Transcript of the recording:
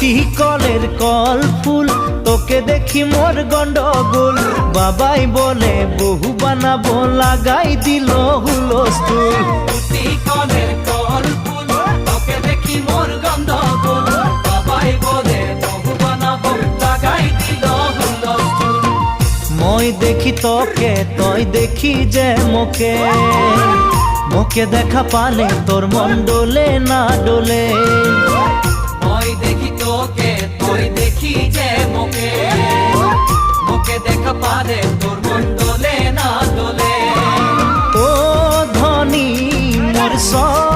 উটি কলের কল ফুল, তোকে দেখি মোর গন্ডগোল। বাবাই বলে বহু বানাবো, লাগাই দিল হুলস্থুল। উটি কলের কল ফুল, তোকে দেখি মোর গন্ডগোল। বাবাই বলে বহু বানাবো, লাগাই দিল হুলস্থুল। মই দেখি তোকে, তই দেখি যে মোকে, মোকে দেখা পালে তোর মন ডোলে না ডোলে। মই দেখি তোকে, তুই দেখি যে মোকে, মোকে দেখা পারে তোর মন দোলে না দোলে। ও ধনী মোর সব